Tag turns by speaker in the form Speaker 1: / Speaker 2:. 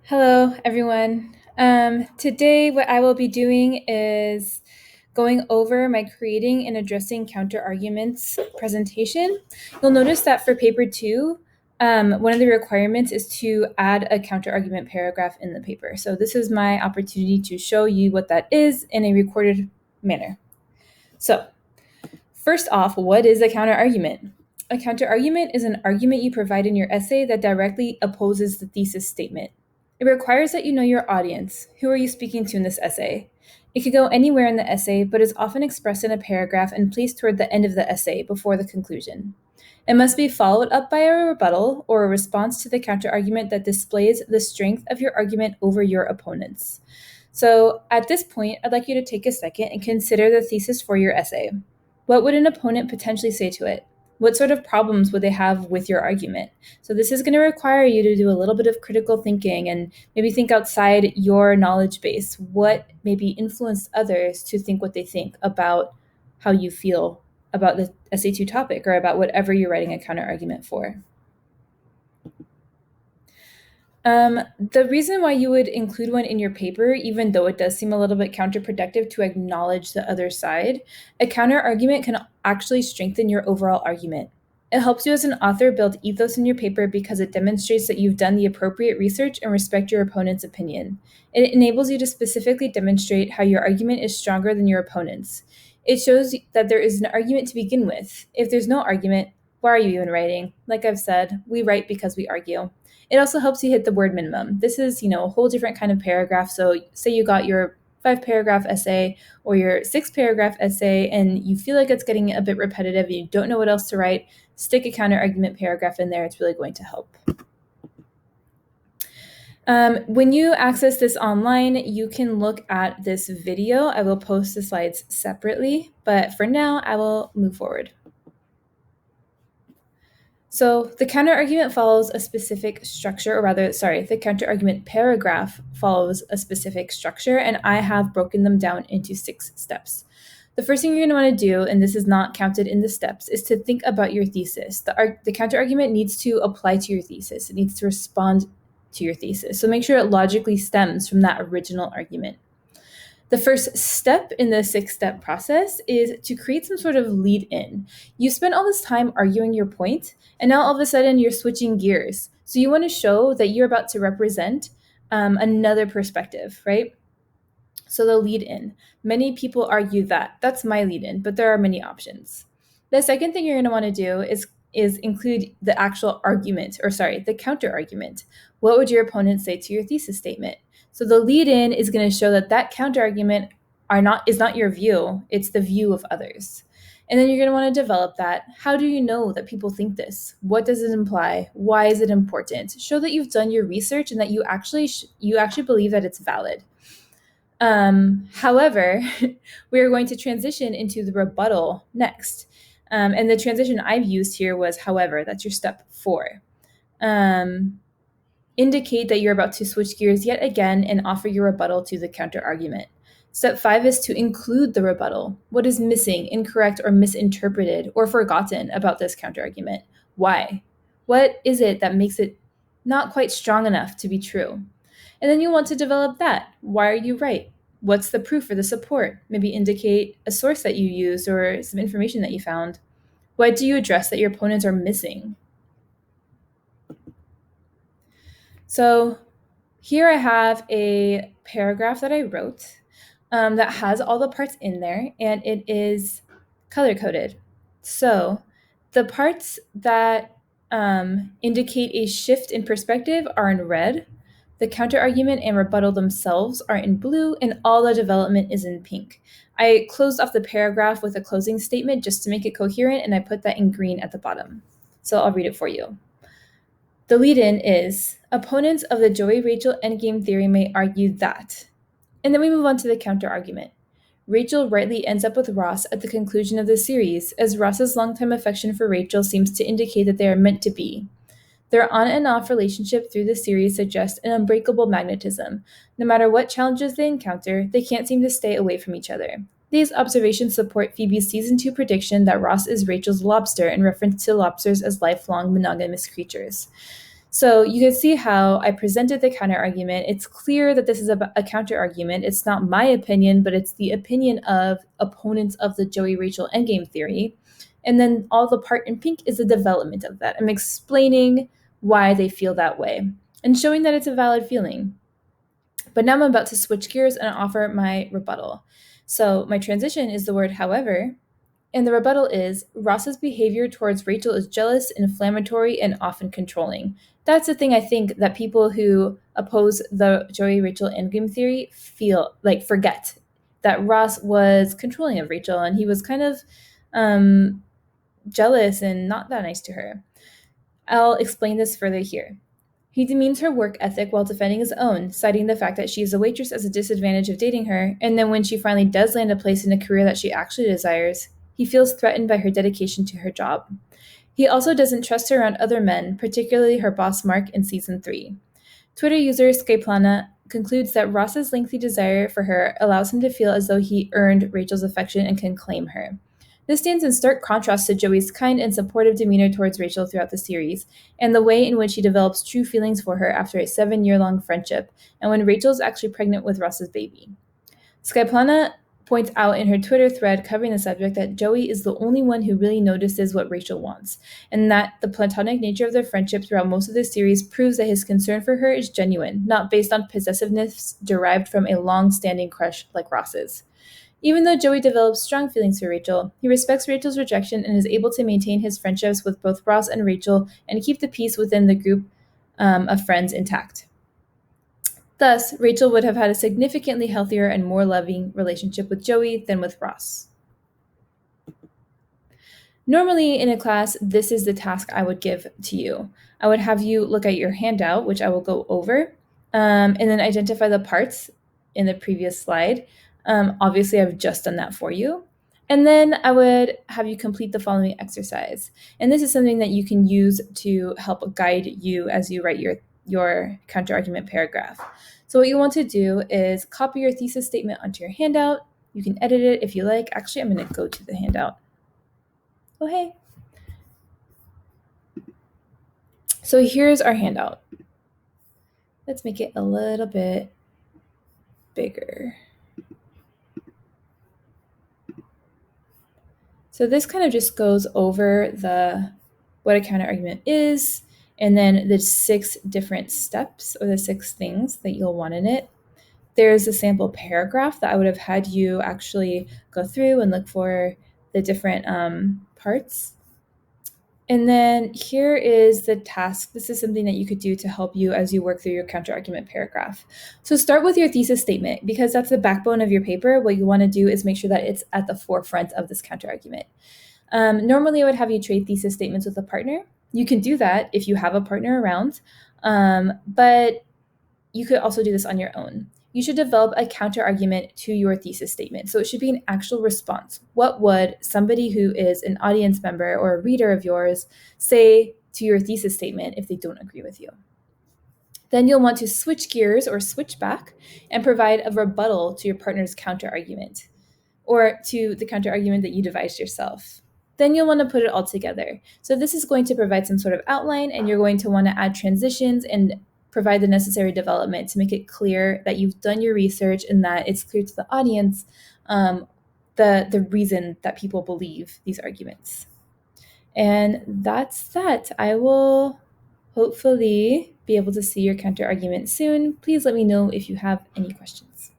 Speaker 1: Hello, everyone. Today, what I will be doing is going over my creating and addressing counterarguments presentation. You'll notice that for paper two, one of the requirements is to add a counterargument paragraph in the paper. So this is my opportunity to show you what that is in a recorded manner. So first off, what is a counterargument? A counterargument is an argument you provide in your essay that directly opposes the thesis statement. It requires that you know your audience. Who are you speaking to in this essay? It could go anywhere in the essay, but is often expressed in a paragraph and placed toward the end of the essay before the conclusion. It must be followed up by a rebuttal or a response to the counterargument that displays the strength of your argument over your opponent's. So at this point, I'd like you to take a second and consider the thesis for your essay. What would an opponent potentially say to it? What sort of problems would they have with your argument? So this is going to require you to do a little bit of critical thinking and maybe think outside your knowledge base. What maybe influenced others to think what they think about how you feel about the SA2 topic or about whatever you're writing a counter argument for. The reason why you would include one in your paper, even though it does seem a little bit counterproductive to acknowledge the other side, a counter argument can actually strengthen your overall argument. It helps you as an author build ethos in your paper because it demonstrates that you've done the appropriate research and respect your opponent's opinion. It enables you to specifically demonstrate how your argument is stronger than your opponent's. It shows that there is an argument to begin with. If there's no argument, why are you even writing? Like I've said, we write because we argue. It also helps you hit the word minimum. This is, a whole different kind of paragraph. So say you got your 5-paragraph essay or your 6-paragraph essay and you feel like it's getting a bit repetitive and you don't know what else to write, stick a counter argument paragraph in there. It's really going to help. When you access this online, you can look at this video. I will post the slides separately, but for now, I will move forward. So the counterargument follows a specific structure, the counterargument paragraph follows a specific structure, and I have broken them down into 6 steps. The first thing you're going to want to do, and this is not counted in the steps, is to think about your thesis. The counterargument needs to apply to your thesis. It needs to respond to your thesis. So make sure it logically stems from that original argument. The first step in the 6-step process is to create some sort of lead in. You spent all this time arguing your point, and now all of a sudden you're switching gears. So you want to show that you're about to represent another perspective, right? So the lead in. Many people argue that. That's my lead in, but there are many options. The second thing you're going to want to do is include the actual argument, the counter argument. What would your opponent say to your thesis statement? So the lead-in is going to show that counter-argument is not your view, it's the view of others. And then you're going to want to develop that. How do you know that people think this? What does it imply? Why is it important? Show that you've done your research and that you actually believe that it's valid. However, we are going to transition into the rebuttal next. And the transition I've used here was however. That's your step 4. Indicate that you're about to switch gears yet again and offer your rebuttal to the counter-argument. Step 5 is to include the rebuttal. What is missing, incorrect, or misinterpreted or forgotten about this counter-argument? Why? What is it that makes it not quite strong enough to be true? And then you want to develop that. Why are you right? What's the proof or the support? Maybe indicate a source that you used or some information that you found. What do you address that your opponents are missing? So here I have a paragraph that I wrote that has all the parts in there, and it is color-coded. So the parts that indicate a shift in perspective are in red. The counter-argument and rebuttal themselves are in blue, and all the development is in pink. I closed off the paragraph with a closing statement just to make it coherent, and I put that in green at the bottom. So I'll read it for you. The lead-in is, opponents of the Joey-Rachel endgame theory may argue that. And then we move on to the counter-argument. Rachel rightly ends up with Ross at the conclusion of the series, as Ross's longtime affection for Rachel seems to indicate that they are meant to be. Their on and off relationship through the series suggests an unbreakable magnetism. No matter what challenges they encounter, they can't seem to stay away from each other. These observations support Phoebe's season 2 prediction that Ross is Rachel's lobster in reference to lobsters as lifelong monogamous creatures. So you can see how I presented the counterargument. It's clear that this is a counterargument. It's not my opinion, but it's the opinion of opponents of the Joey Rachel endgame theory. And then all the part in pink is the development of that. I'm explaining why they feel that way and showing that it's a valid feeling. But now I'm about to switch gears and offer my rebuttal. So my transition is the word however, and the rebuttal is Ross's behavior towards Rachel is jealous, inflammatory, and often controlling. That's the thing I think that people who oppose the Joey Rachel endgame theory forget that Ross was controlling of Rachel and he was kind of jealous and not that nice to her. I'll explain this further here. He demeans her work ethic while defending his own, citing the fact that she is a waitress as a disadvantage of dating her, and then when she finally does land a place in a career that she actually desires, he feels threatened by her dedication to her job. He also doesn't trust her around other men, particularly her boss Mark in season 3. Twitter user Skyplana concludes that Ross's lengthy desire for her allows him to feel as though he earned Rachel's affection and can claim her. This stands in stark contrast to Joey's kind and supportive demeanor towards Rachel throughout the series, and the way in which he develops true feelings for her after a 7-year-long friendship, and when Rachel is actually pregnant with Ross's baby. Skyplana points out in her Twitter thread covering the subject that Joey is the only one who really notices what Rachel wants, and that the platonic nature of their friendship throughout most of the series proves that his concern for her is genuine, not based on possessiveness derived from a long-standing crush like Ross's. Even though Joey develops strong feelings for Rachel, he respects Rachel's rejection and is able to maintain his friendships with both Ross and Rachel and keep the peace within the group of friends intact. Thus, Rachel would have had a significantly healthier and more loving relationship with Joey than with Ross. Normally in a class, this is the task I would give to you. I would have you look at your handout, which I will go over, and then identify the parts in the previous slide. Obviously, I've just done that for you. And then I would have you complete the following exercise. And this is something that you can use to help guide you as you write your counterargument paragraph. So what you want to do is copy your thesis statement onto your handout. You can edit it if you like. Actually, I'm going to go to the handout. Oh, hey. So here's our handout. Let's make it a little bit bigger. So this kind of just goes over what a counterargument is, and then the 6 different steps or the 6 things that you'll want in it. There's a sample paragraph that I would have had you actually go through and look for the different parts. And then here is the task. This is something that you could do to help you as you work through your counterargument paragraph. So start with your thesis statement because that's the backbone of your paper. What you want to do is make sure that it's at the forefront of this counterargument. Normally, I would have you trade thesis statements with a partner. You can do that if you have a partner around, but you could also do this on your own. You should develop a counterargument to your thesis statement. So it should be an actual response. What would somebody who is an audience member or a reader of yours say to your thesis statement if they don't agree with you? Then you'll want to switch gears or switch back and provide a rebuttal to your partner's counterargument or to the counterargument that you devised yourself. Then you'll want to put it all together. So this is going to provide some sort of outline, and you're going to want to add transitions and provide the necessary development to make it clear that you've done your research and that it's clear to the audience the reason that people believe these arguments. And that's that. I will hopefully be able to see your counter argument soon. Please let me know if you have any questions.